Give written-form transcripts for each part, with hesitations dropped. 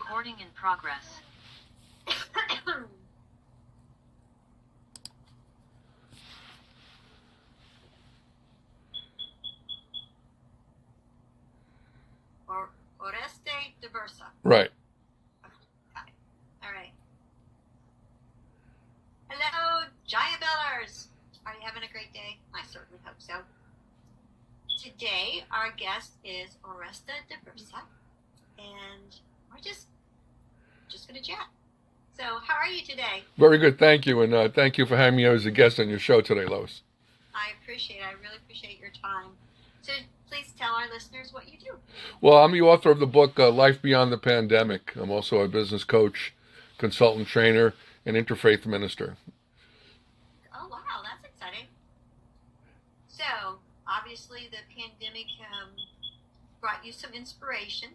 Recording in progress. Oreste DAversa. Right. Got it. All right. Hello, Giant Bellers. Are you having a great day? I certainly hope so. Today, our guest is Oreste DAversa, and we're just going to chat. So, how are you today? Very good, thank you, and thank you for having me as a guest on your show today, Lois. I really appreciate your time. So, please tell our listeners what you do. Well, I'm the author of the book Life Beyond the Pandemic. I'm also a business coach, consultant, trainer, and interfaith minister. Oh, wow, that's exciting. So, obviously, the pandemic brought you some inspiration.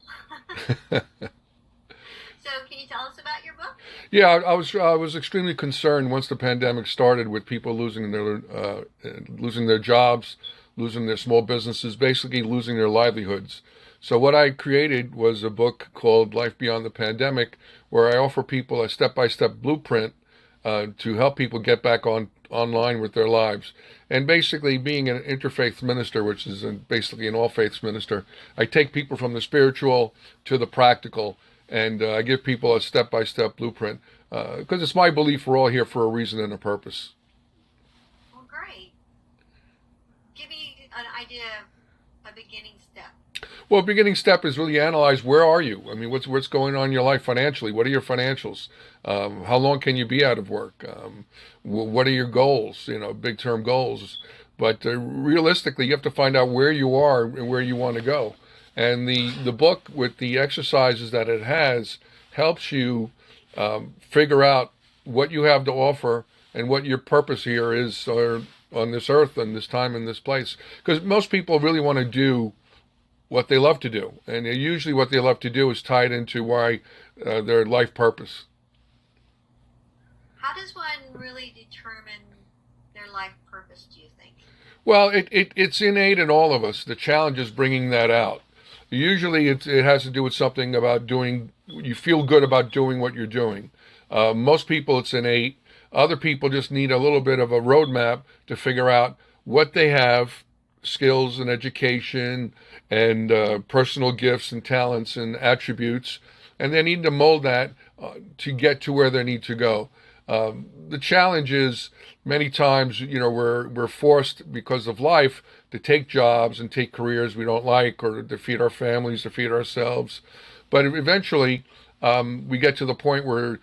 So, can you tell us about your book? Yeah, I was extremely concerned once the pandemic started with people losing their jobs, losing their small businesses, basically losing their livelihoods. So what I created was a book called Life Beyond the Pandemic, where I offer people a step-by-step blueprint to help people get back online with their lives. And basically, being an interfaith minister, which is basically an all-faiths minister, I take people from the spiritual to the practical, and I give people a step-by-step blueprint, because it's my belief we're all here for a reason and a purpose. Well, great. Give me an idea of a beginning step. Well, beginning step is really analyze where are you? I mean, what's going on in your life financially? What are your financials? How long can you be out of work? What are your goals? Big term goals. But realistically, you have to find out where you are and where you want to go. And the book, with the exercises that it has, helps you figure out what you have to offer and what your purpose here is on this earth and this time and this place. Because most people really want to do what they love to do. And usually what they love to do is tied into why their life purpose. How does one really determine their life purpose, do you think? Well, it's innate in all of us. The challenge is bringing that out. Usually it has to do with something about you feel good about doing what you're doing. Most people it's innate. Other people just need a little bit of a roadmap to figure out what they have, skills and education and personal gifts and talents and attributes, and they need to mold that to get to where they need to go. The challenge is many times, we're forced because of life to take jobs and take careers we don't like, or to feed our families, to feed ourselves. But eventually, we get to the point where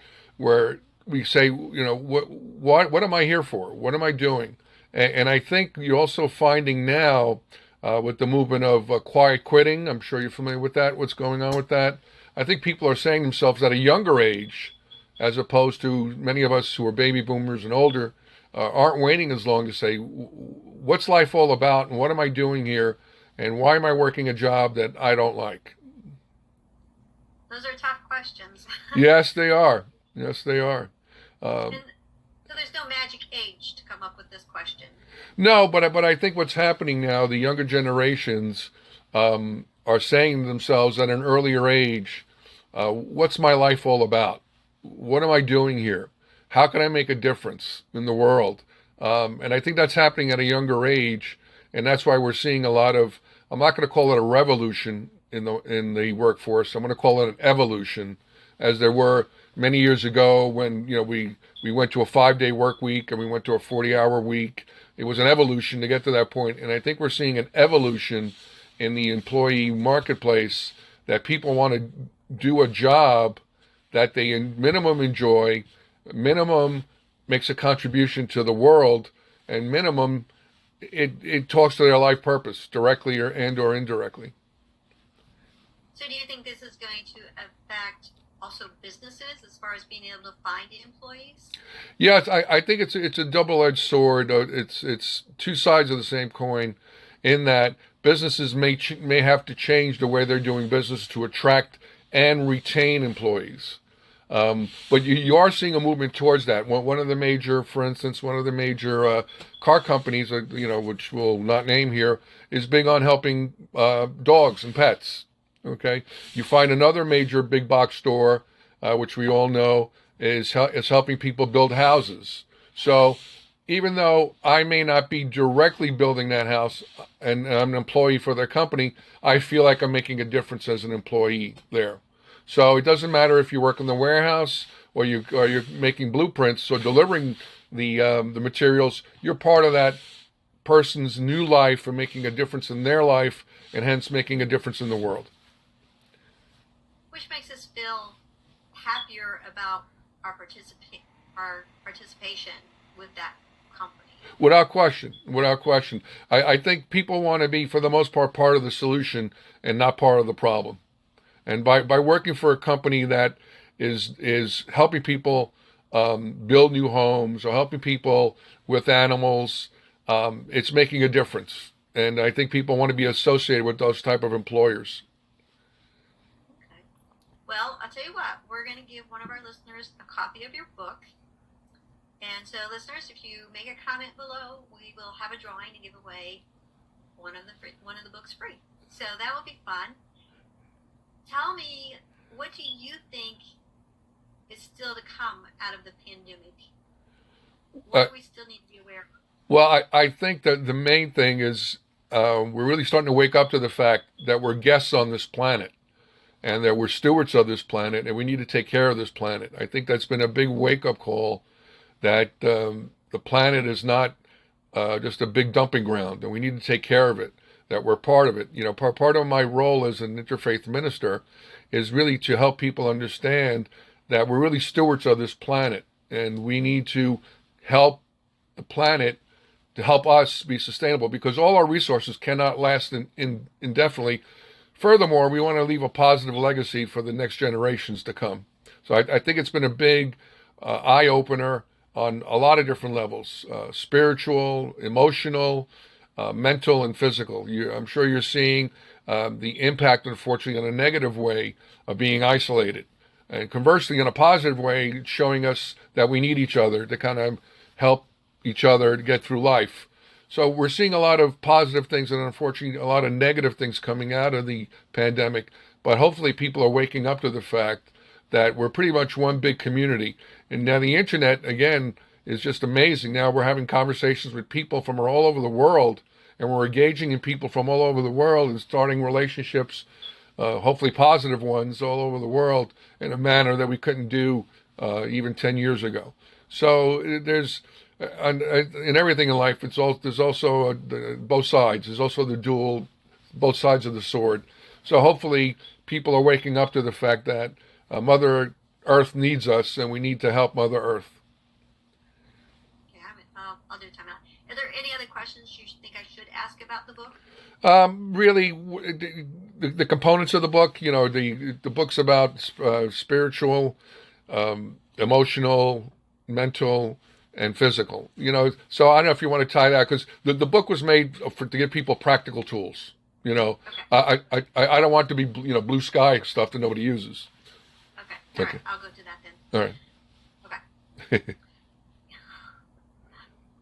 we say, what am I here for? What am I doing? And I think you're also finding now with the movement of quiet quitting. I'm sure you're familiar with that. What's going on with that? I think people are saying to themselves at a younger age, as opposed to many of us who are baby boomers and older, aren't waiting as long to say, what's life all about, and what am I doing here, and why am I working a job that I don't like? Those are tough questions. Yes, they are. Yes, they are. So there's no magic age to come up with this question. No, but I think what's happening now, the younger generations are saying to themselves at an earlier age, what's my life all about? What am I doing here? How can I make a difference in the world? And I think that's happening at a younger age, and that's why we're seeing a lot of, I'm not going to call it a revolution in the workforce. I'm going to call it an evolution, as there were many years ago when we went to a 5-day work week and we went to a 40-hour week. It was an evolution to get to that point, and I think we're seeing an evolution in the employee marketplace, that people want to do a job that they in minimum enjoy, minimum makes a contribution to the world, and minimum it talks to their life purpose directly or indirectly. So do you think this is going to affect also businesses as far as being able to find employees? Yes, I think it's a double-edged sword. It's two sides of the same coin, in that businesses may have to change the way they're doing business to attract and retain employees. But you are seeing a movement towards that. One of the major car companies, which we'll not name here, is big on helping dogs and pets. Okay, you find another major big box store, which we all know is helping people build houses. So even though I may not be directly building that house and I'm an employee for their company, I feel like I'm making a difference as an employee there. So it doesn't matter if you work in the warehouse or you're making blueprints or delivering the materials. You're part of that person's new life and making a difference in their life, and hence making a difference in the world. Which makes us feel happier about our participation with that company. Without question, without question. I think people want to be, for the most part of the solution and not part of the problem. And by working for a company that is helping people build new homes or helping people with animals, it's making a difference. And I think people want to be associated with those type of employers. Okay. Well, I'll tell you what, we're going to give one of our listeners a copy of your book. And so, listeners, if you make a comment below, we will have a drawing to give away one of the books free. So that will be fun. Tell me, what do you think is still to come out of the pandemic? What do we still need to be aware of? Well, I think that the main thing is we're really starting to wake up to the fact that we're guests on this planet and that we're stewards of this planet and we need to take care of this planet. I think that's been a big wake-up call that the planet is not just a big dumping ground and we need to take care of it, that we're part of it. You know, part of my role as an interfaith minister is really to help people understand that we're really stewards of this planet and we need to help the planet to help us be sustainable because all our resources cannot last indefinitely. Furthermore, we want to leave a positive legacy for the next generations to come. So I think it's been a big eye-opener on a lot of different levels, spiritual, emotional, mental, and physical. I'm sure you're seeing the impact, unfortunately, in a negative way of being isolated. And conversely, in a positive way, showing us that we need each other to kind of help each other to get through life. So we're seeing a lot of positive things and unfortunately a lot of negative things coming out of the pandemic. But hopefully people are waking up to the fact that we're pretty much one big community. And now the internet, again, is just amazing. Now we're having conversations with people from all over the world and we're engaging in people from all over the world and starting relationships, hopefully positive ones all over the world in a manner that we couldn't do even 10 years ago. So there's in everything in life, there's also both sides. There's also both sides of the sword. So hopefully people are waking up to the fact that Mother Earth needs us and we need to help Mother Earth. Okay, I'll do time out. Are there any other questions you think I should ask about the book? Really, the components of the book, you know, the book's about spiritual, emotional, mental, and physical, you know. So I don't know if you want to tie that because the book was made to give people practical tools. You know, okay. I don't want it to be blue sky stuff that nobody uses. Okay. All right. I'll go to that then. All right. Okay.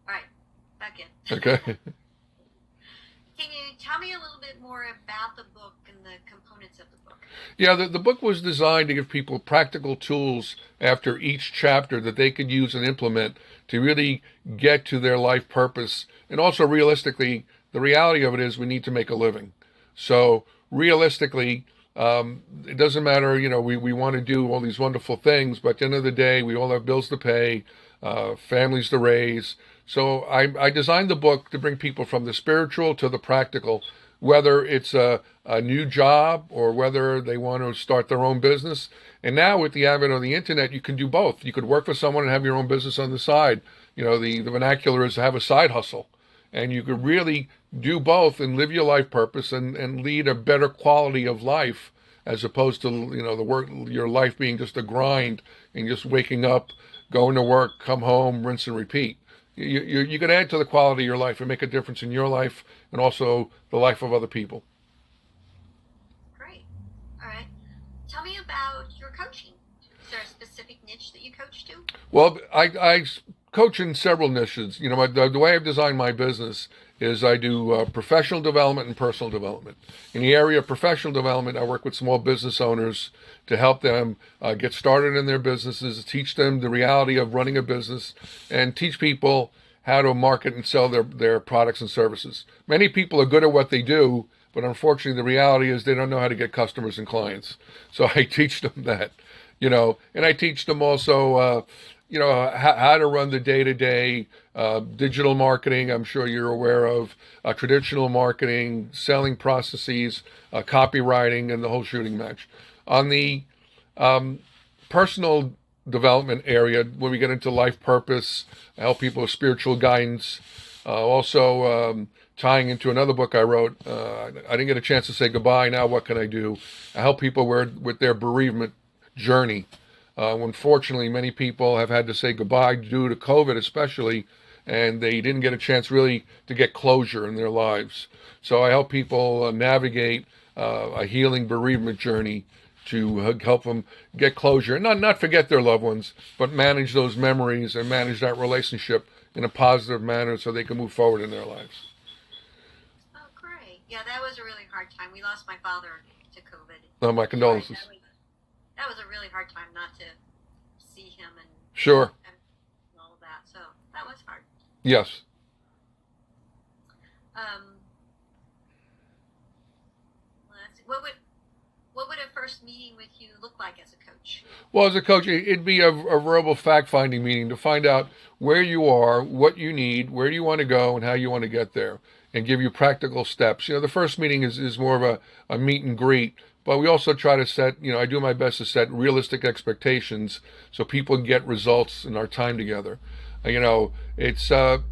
All right. Back in. Okay. Can you tell me a little bit more about the book and the components of the book? Yeah, the book was designed to give people practical tools after each chapter that they could use and implement to really get to their life purpose. And also realistically, the reality of it is we need to make a living. So realistically, it doesn't matter, we want to do all these wonderful things, but at the end of the day, we all have bills to pay, families to raise. So I designed the book to bring people from the spiritual to the practical, whether it's a new job or whether they want to start their own business. And now with the advent of the internet, you can do both. You could work for someone and have your own business on the side. The vernacular is to have a side hustle. And you could really do both and live your life purpose and lead a better quality of life as opposed to, your life being just a grind and just waking up, going to work, come home, rinse and repeat. You could add to the quality of your life and make a difference in your life and also the life of other people. Great. All right. Tell me about your coaching. Is there a specific niche that you coach to? Well, I coach in several niches. The way I've designed my business is I do professional development and personal development. In the area of professional development, I work with small business owners to help them get started in their businesses, teach them the reality of running a business, and teach people how to market and sell their products and services. Many people are good at what they do, but unfortunately, the reality is they don't know how to get customers and clients. So I teach them that, and I teach them also, how to run the day-to-day digital marketing. I'm sure you're aware of traditional marketing, selling processes, copywriting, and the whole shooting match. On the personal development area, when we get into life purpose, I help people with spiritual guidance. Also, tying into another book I wrote, I didn't get a chance to say goodbye. Now, what can I do? I help people with their bereavement journey. Unfortunately, many people have had to say goodbye due to COVID, especially, and they didn't get a chance really to get closure in their lives. So I help people navigate a healing bereavement journey to help them get closure and not forget their loved ones, but manage those memories and manage that relationship in a positive manner so they can move forward in their lives. Oh, great. Yeah, that was a really hard time. We lost my father to COVID. Oh, my condolences. That was a really hard time not to see him and Sure. and all of that. So that was hard. Yes. Let's see. What would a first meeting with you look like as a coach? Well, as a coach, it'd be a verbal fact-finding meeting to find out where you are, what you need, where do you want to go, and how you want to get there, and give you practical steps. The first meeting is more of a meet and greet, but we also try to set, I do my best to set realistic expectations so people get results in our time together. It's a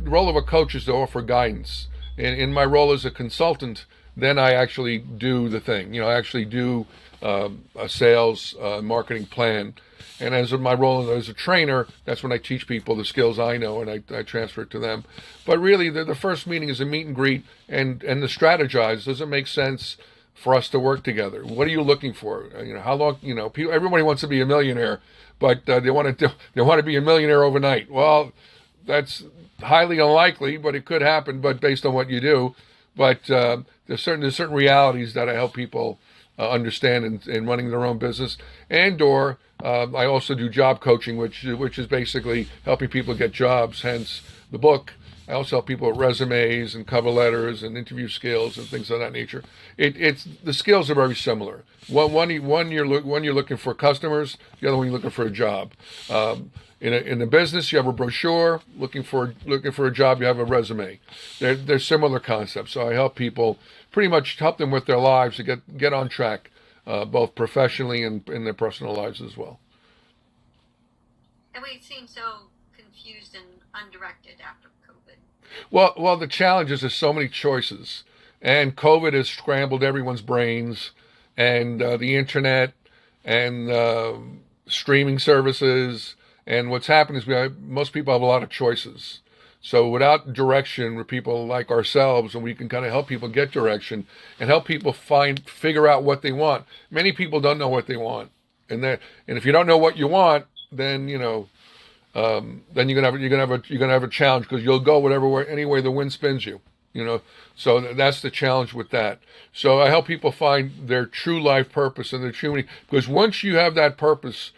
role of a coach is to offer guidance. In my role as a consultant, then I actually do the thing. I actually do a sales marketing plan. And as in my role as a trainer, that's when I teach people the skills I know and I transfer it to them. But really, the first meeting is a meet and greet and to strategize. Does it make sense for us to work together? What are you looking for? How long? People, everybody wants to be a millionaire, but they want to be a millionaire overnight. Well, that's highly unlikely, but it could happen. But based on what you do, but there's certain realities that I help people understand in running their own business, and/or I also do job coaching, which is basically helping people get jobs. Hence the book. I also help people with resumes and cover letters and interview skills and things of that nature. It's the skills are very similar. One you're looking for customers, the other one you're looking for a job. In a business, you have a brochure. Looking for a job, you have a resume. They're similar concepts. So I help people pretty much help them with their lives to get on track, both professionally and in their personal lives as well. And we seem so confused and undirected after COVID. Well, the challenge is there's so many choices, and COVID has scrambled everyone's brains, and the internet, and streaming services. And what's happened is most people have a lot of choices. So without direction, with people like ourselves, and we can kind of help people get direction and help people figure out what they want. Many people don't know what they want, and if you don't know what you want, then then you're gonna have a challenge because you'll go any way the wind spins you. So that's the challenge with that. So I help people find their true life purpose and their true meaning, because once you have that purpose,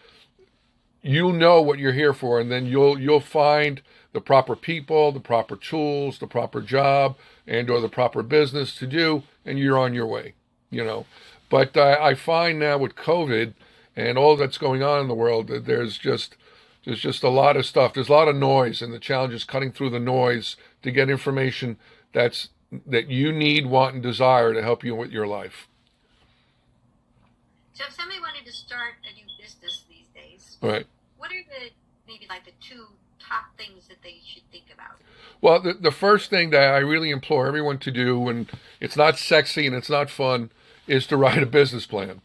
you'll know what you're here for, and then you'll find the proper people, the proper tools, the proper job, or the proper business to do, and you're on your way. But I find now with COVID and all that's going on in the world that there's just a lot of stuff. There's a lot of noise, and the challenge is cutting through the noise to get information that you need, want, and desire to help you with your life. So if somebody wanted to start a new business these days, right, what are maybe the two top things that they should think about? Well, the first thing that I really implore everyone to do, and it's not sexy and it's not fun, is to write a business plan.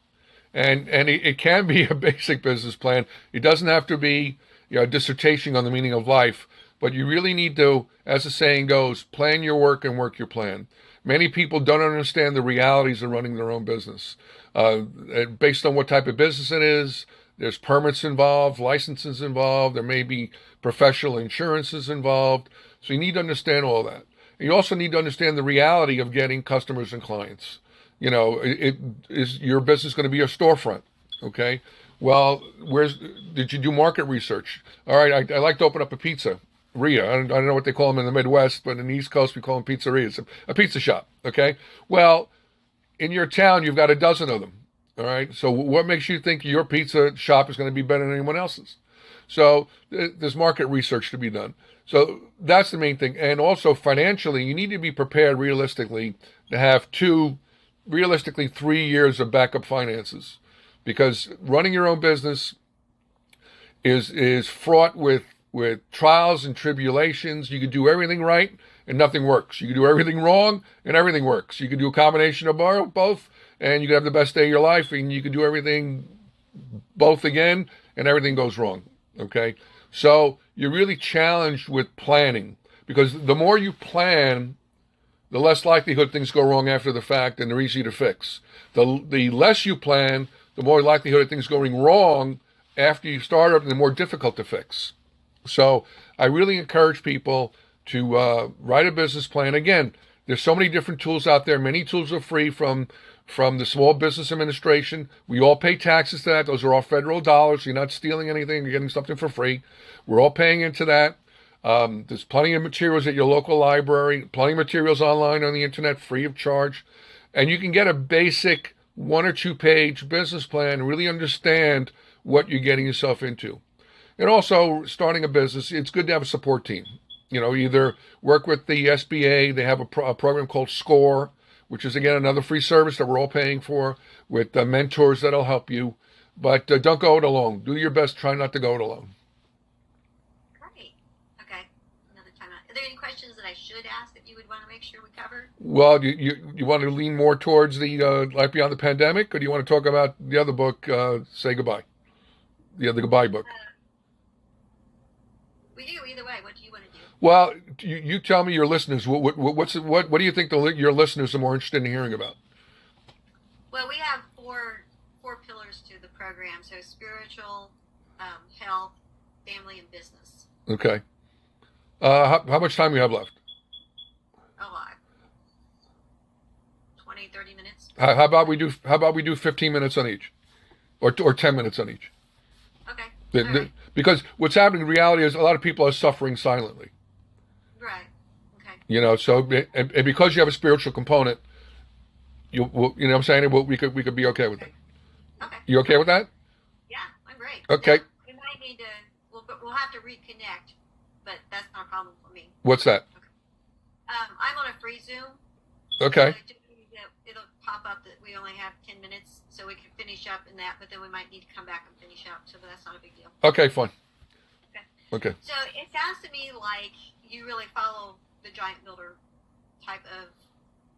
And it can be a basic business plan. It doesn't have to be a dissertation on the meaning of life, but you really need to, as the saying goes, plan your work and work your plan. Many people don't understand the realities of running their own business. Based on what type of business it is, there's permits involved, licenses involved, there may be professional insurances involved. So you need to understand all that. And you also need to understand the reality of getting customers and clients. You know, it is your business going to be a storefront? Okay. Well, did you do market research? All right, I like to open up a pizzeria. I don't know what they call them in the Midwest, but in the East Coast we call them pizzerias. A pizza shop. Okay. Well, in your town you've got a dozen of them. All right. So what makes you think your pizza shop is going to be better than anyone else's? So there's market research to be done. So that's the main thing. And also financially, you need to be prepared realistically to have realistically 3 years of backup finances, because running your own business is fraught with trials and tribulations. You can do everything right and nothing works. You can do everything wrong and everything works. You can do a combination of both, and you can have the best day of your life, and you can do everything both again and everything goes wrong. Okay? So you're really challenged with planning, because the more you plan, the less likelihood things go wrong after the fact, and they're easy to fix. The less you plan, the more likelihood of things going wrong after you start up, and the more difficult to fix. So I really encourage people to write a business plan. Again, there's so many different tools out there. Many tools are free from the Small Business Administration. We all pay taxes to that. Those are all federal dollars. So you're not stealing anything. You're getting something for free. We're all paying into that. There's plenty of materials at your local library, plenty of materials online on the internet, free of charge. And you can get a basic 1 or 2 page business plan and really understand what you're getting yourself into. And also, starting a business, it's good to have a support team. You know, either work with the SBA. They have a program called SCORE, which is, again, another free service that we're all paying for, with mentors that'll help you. But don't go it alone. Do your best. Try not to go it alone. Great. Okay. Another time out. Are there any questions that I should ask that you would want to make sure we cover? Well, you want to lean more towards the Life Beyond the Pandemic, or do you want to talk about the other book, Say Goodbye? The Goodbye book. We do either way. What do you want to do? Well, you tell me, your listeners. What do you think your listeners are more interested in hearing about? Well, we have four pillars to the program. So spiritual, health, family, and business. Okay. How much time do you have left? A lot. 20, 30 minutes. How about we do 15 minutes on each, or 10 minutes on each? Okay. Right. Because what's happening in reality is a lot of people are suffering silently. Right. Okay. You know, so and because you have a spiritual component, you know what I'm saying, we could be okay with that. Okay. You okay with that? Yeah, I'm great. Okay. So we might need to. We'll have to reconnect, but that's not a problem for me. What's that? Okay. I'm on a free Zoom. Okay. So it'll pop up that we only have 10 minutes, so we can finish up in that, but then we might need to come back and finish up, so that's not a big deal. Okay, fine. Okay. So it sounds to me like you really follow the giant builder type of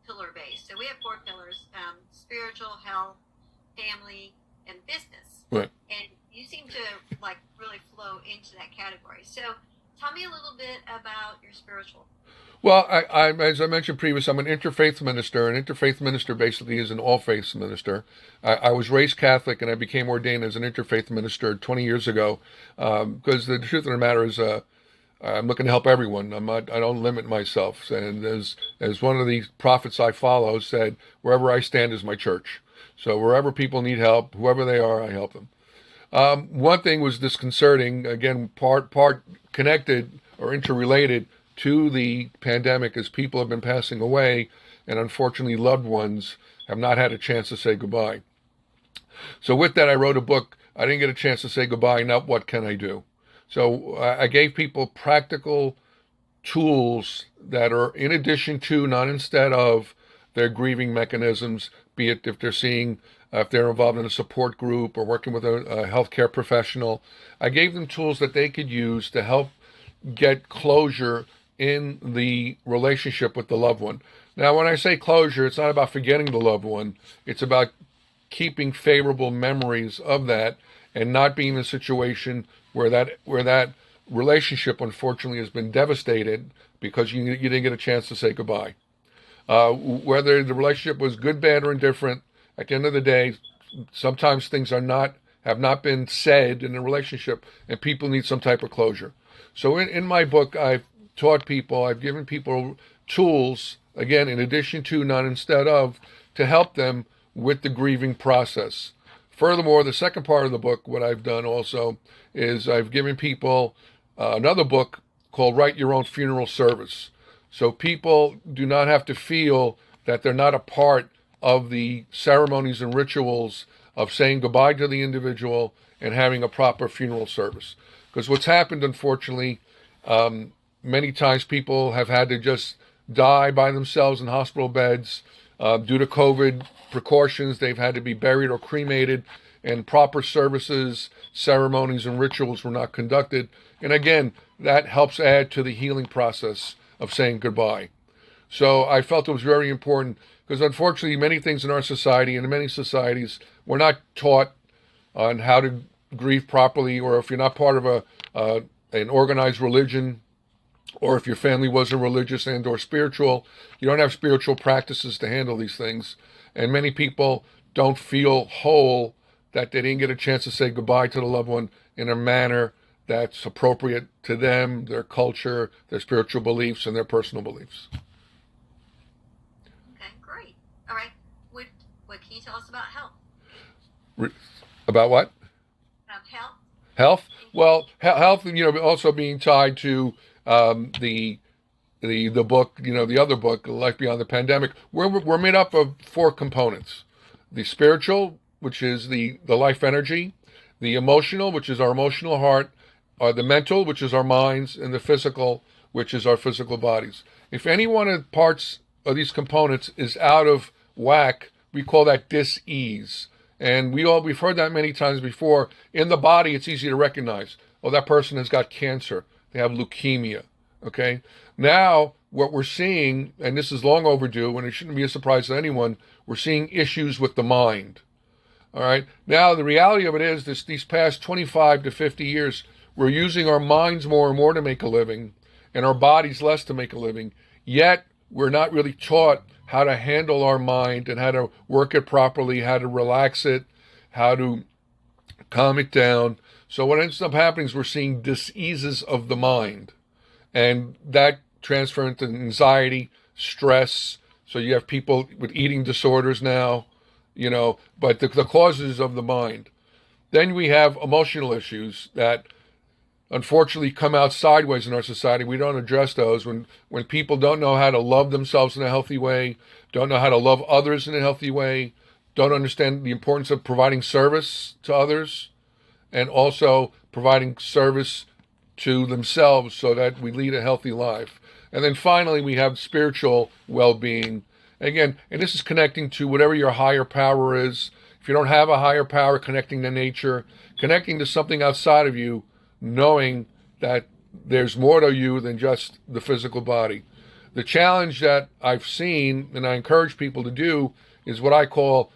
pillar base. So we have 4 pillars: spiritual, health, family, and business. Right. And you seem to really flow into that category. So tell me a little bit about your spiritual. Well, I as I mentioned previously, I'm an interfaith minister. An interfaith minister basically is an all-faiths minister. I was raised Catholic, and I became ordained as an interfaith minister 20 years ago, because the truth of the matter is I'm looking to help everyone. I don't limit myself. And as one of the prophets I follow said, wherever I stand is my church. So wherever people need help, whoever they are, I help them. One thing was disconcerting, again, part connected or interrelated to the pandemic, as people have been passing away, and unfortunately loved ones have not had a chance to say goodbye. So with that, I wrote a book. I didn't get a chance to say goodbye. Now what can I do? So I gave people practical tools that are in addition to, not instead of, their grieving mechanisms, be it if they're involved in a support group or working with a healthcare professional. I gave them tools that they could use to help get closure in the relationship with the loved one. Now, when I say closure, it's not about forgetting the loved one. It's about keeping favorable memories of that and not being in a situation where that relationship, unfortunately, has been devastated because you didn't get a chance to say goodbye. Whether the relationship was good, bad, or indifferent, at the end of the day, sometimes things have not been said in a relationship, and people need some type of closure. So in my book, I've taught people, I've given people tools, again, in addition to, not instead of, to help them with the grieving process. Furthermore, the second part of the book, what I've done also, is I've given people another book called Write Your Own Funeral Service. So people do not have to feel that they're not a part of the ceremonies and rituals of saying goodbye to the individual and having a proper funeral service. Because what's happened, unfortunately, many times people have had to just die by themselves in hospital beds. Due to COVID precautions, they've had to be buried or cremated, and proper services, ceremonies, and rituals were not conducted. And again, that helps add to the healing process of saying goodbye. So I felt it was very important, because unfortunately many things in our society and in many societies, we're not taught on how to grieve properly, or if you're not part of an organized religion, or if your family wasn't religious and or spiritual, you don't have spiritual practices to handle these things. And many people don't feel whole, that they didn't get a chance to say goodbye to the loved one in a manner that's appropriate to them, their culture, their spiritual beliefs, and their personal beliefs. Okay, great. All right. What can you tell us about health? About what? Health? Health? Well, health, also being tied to the book, the other book, Life Beyond the Pandemic. We're made up of 4 components: the spiritual, which is the life energy; the emotional, which is our emotional heart; the mental, which is our minds; and the physical, which is our physical bodies. If any one of the parts of these components is out of whack, we call that dis-ease. And we've heard that many times before. In the body, it's easy to recognize. Oh, that person has got cancer. They have leukemia. Okay? Now, what we're seeing, and this is long overdue, and it shouldn't be a surprise to anyone, we're seeing issues with the mind. All right? Now, the reality of it is, these past 25 to 50 years, we're using our minds more and more to make a living, and our bodies less to make a living. Yet, we're not really taught how to handle our mind and how to work it properly, how to relax it, how to calm it down. So what ends up happening is we're seeing diseases of the mind, and that transfer into anxiety, stress. So you have people with eating disorders now, but the causes of the mind. Then we have emotional issues that unfortunately come out sideways in our society. We don't address those when people don't know how to love themselves in a healthy way, don't know how to love others in a healthy way, don't understand the importance of providing service to others, and also providing service to themselves so that we lead a healthy life. And then finally, we have spiritual well-being. Again, and this is connecting to whatever your higher power is. If you don't have a higher power, connecting to nature, connecting to something outside of you, knowing that there's more to you than just the physical body. The challenge that I've seen, and I encourage people to do, is what I call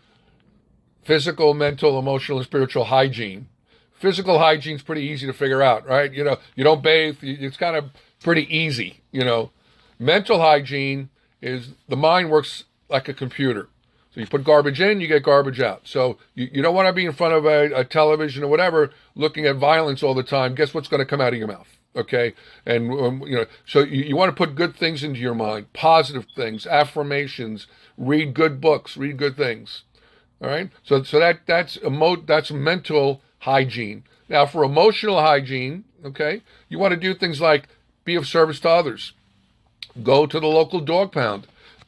physical, mental, emotional, and spiritual hygiene. Physical hygiene is pretty easy to figure out, right? You don't bathe. It's kind of pretty easy, Mental hygiene is the mind works like a computer. So you put garbage in, you get garbage out. So you don't want to be in front of a television or whatever looking at violence all the time. Guess what's going to come out of your mouth? Okay? And, so you want to put good things into your mind, positive things, affirmations, read good books, read good things. All right? So that's mental hygiene. Now, for emotional hygiene, okay, you want to do things like be of service to others. Go to the local dog pound.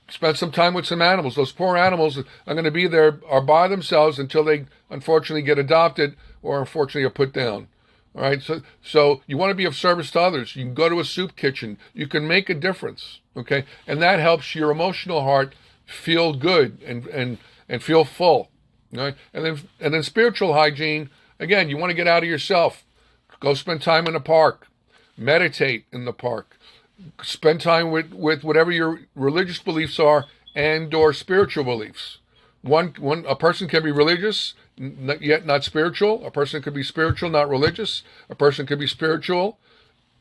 Spend some time with some animals. Those poor animals are going to be there are by themselves until they unfortunately get adopted or unfortunately are put down. All right. So you want to be of service to others. You can go to a soup kitchen. You can make a difference. Okay. And that helps your emotional heart feel good and feel full. All right. And then spiritual hygiene, again, you want to get out of yourself. Go spend time in the park. Meditate in the park. Spend time with whatever your religious beliefs are and or spiritual beliefs. A person can be religious, yet not spiritual. A person could be spiritual, not religious. A person could be spiritual,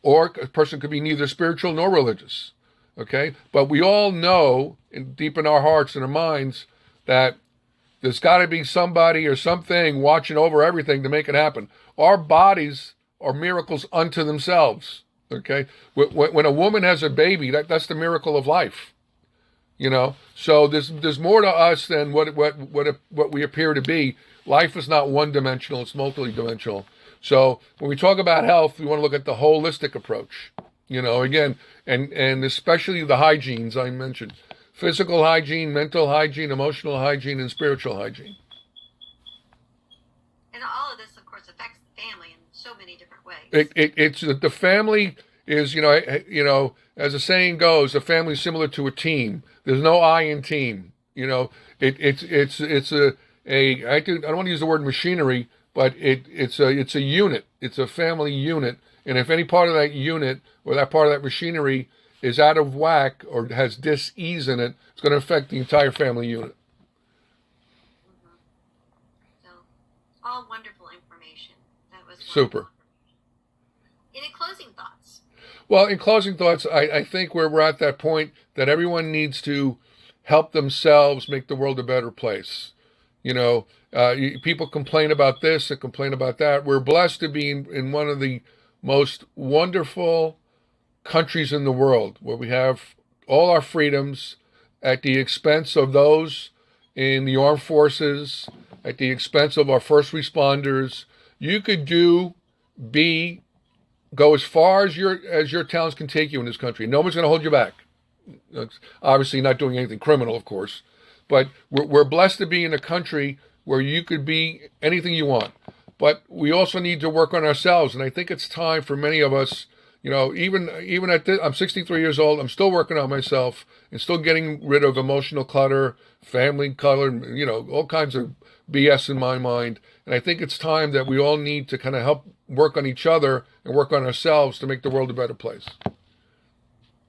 or a person could be neither spiritual nor religious. Okay? But we all know, deep in our hearts and our minds, that there's got to be somebody or something watching over everything to make it happen. Our bodies are miracles unto themselves. Okay, when a woman has a baby, that's the miracle of life. So there's more to us than what we appear to be. Life is not one dimensional; it's multidimensional. So when we talk about health, we want to look at the holistic approach. Again, and especially the hygienes I mentioned: physical hygiene, mental hygiene, emotional hygiene, and spiritual hygiene. And all of this, of course, affects the family in so many different ways. It's the family is as the saying goes, a family is similar to a team. There's no I in team. It's a I don't want to use the word machinery, but it's a unit. It's a family unit, and if any part of that unit or that part of that machinery is out of whack or has dis-ease in it, it's going to affect the entire family unit. So, all wonderful information. That was super. Any closing thoughts? Well, in closing thoughts, I think we're at that point that everyone needs to help themselves make the world a better place. People complain about this and complain about that. We're blessed to be in one of the most wonderful countries in the world where we have all our freedoms at the expense of those in the armed forces, at the expense of our first responders. You could go as far as your talents can take you in this country. Nobody's going to hold you back. It's obviously not doing anything criminal, of course, but we're blessed to be in a country where you could be anything you want. But we also need to work on ourselves, and I think it's time for many of us. Even at this, I'm 63 years old. I'm still working on myself and still getting rid of emotional clutter, family clutter, all kinds of BS in my mind. And I think it's time that we all need to kind of help work on each other and work on ourselves to make the world a better place.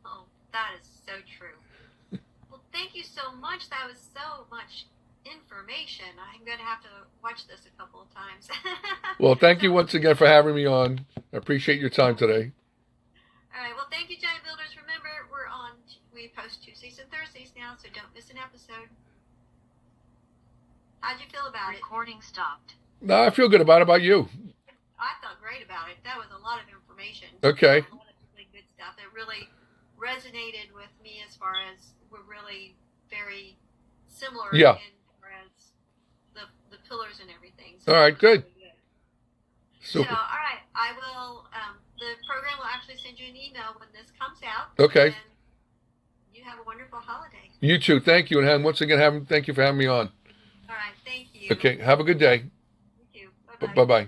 Oh, that is so true. Well, thank you so much. That was so much information. I'm going to have to watch this a couple of times. Well, thank you once again for having me on. I appreciate your time today. All right. Well, thank you, Giant Builders. Remember, we post Tuesdays and Thursdays now, so don't miss an episode. How'd you feel about it? Recording stopped. No, I feel good about it. About you? I felt great about it. That was a lot of information. Okay. A lot of really good stuff that really resonated with me as far as we're really very similar. Yeah. As far as the pillars and everything. So all right. Good. Really Super. So, all right. I will. The program will actually send you an email when this comes out. Okay. And you have a wonderful holiday. You too. Thank you, and once again, thank you for having me on. All right. Thank you. Okay. Have a good day. You too. Bye-bye. Bye-bye.